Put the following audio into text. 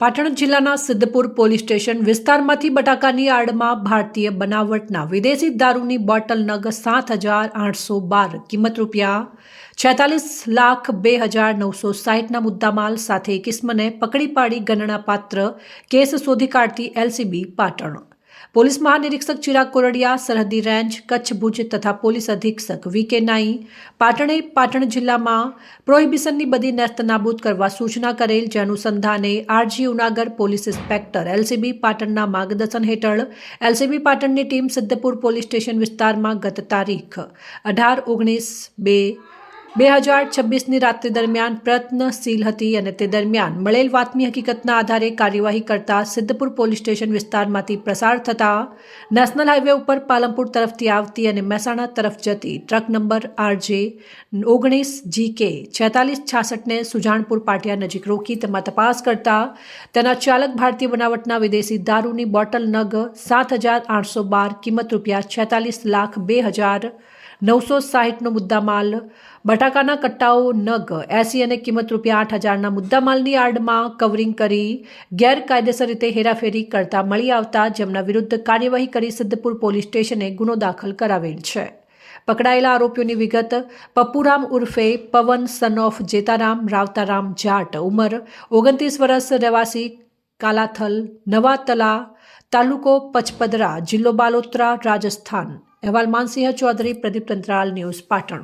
પાટણ જિલ્લાના Siddhpur police station વિસ્તારમાંથી બટાકાની આડમાં ભારતીય બનાવટના વિદેશી દારૂની બોટલ નગ 7,812 કિંમત ₹46,02,960ના મુદ્દામાલ સાથે કિસ્મને પકડી પાડી ગણનાપાત્ર કેસ શોધી કાઢતી એલસીબી પાટણ પોલીસ મહાનિરીક્ષક ચિરાગ કોરડિયા, સરહદી રેન્જ કચ્છ ભુજ તથા પોલીસ અધિક્ષક વીકે નાઈ પાટણે પાટણ જિલ્લામાં પ્રોહિબિશનની બધી નેસ્તનાબૂદ કરવા સૂચના કરેલ, જે અનુસંધાને R G Unagar police inspector LCB પાટણના માર્ગદર્શન હેઠળ એલસીબી પાટણની ટીમ સિદ્ધપુર પોલીસ સ્ટેશન વિસ્તારમાં ગત તારીખ 18/19/2026ની રાત્રિ દરમિયાન પ્રયત્નશીલ હતી અને તે દરમિયાન મળેલ વાતમી હકીકતના આધારે કાર્યવાહી કરતા સિદ્ધપુર પોલીસ સ્ટેશન વિસ્તારમાંથી પ્રસાર થતા નેશનલ હાઈવે ઉપર પાલનપુર તરફથી આવતી અને મહેસાણા તરફ જતી ટ્રક નંબર RJ 19GK 4666ને સુજાણપુર પાટિયા નજીક રોકી તેમાં તપાસ કરતા તેના ચાલક ભારતીય બનાવટના વિદેશી દારૂની બોટલ નગ 7,812 કિંમત ₹46,02,960નો મુદ્દામાલ, બટાકાના કટ્ટાઓ નગ 80 અને કિંમત ₹8,000ના મુદ્દામાલની આડમાં કવરિંગ કરી ગેરકાયદેસર રીતે હેરાફેરી કરતા મળી આવતા જેમના વિરુદ્ધ કાર્યવાહી કરી સિદ્ધપુર પોલીસ સ્ટેશને ગુનો દાખલ કરાવેલ છે. પકડાયેલા આરોપીઓની વિગત: પપ્પુરામ ઉર્ફે પવન સન ઓફ જેતારામ રાવતારામ જાટ, ઉંમર 29 વર્ષ, રહેવાસી કાલાથલ, નવાતલા, તાલુકો પચપદરા, જિલ્લો બાલોતરા, રાજસ્થાન. અહેવાલ માનસિંહ ચૌધરી, પ્રદીપ તંત્રાલ, ન્યૂઝ પાટણ.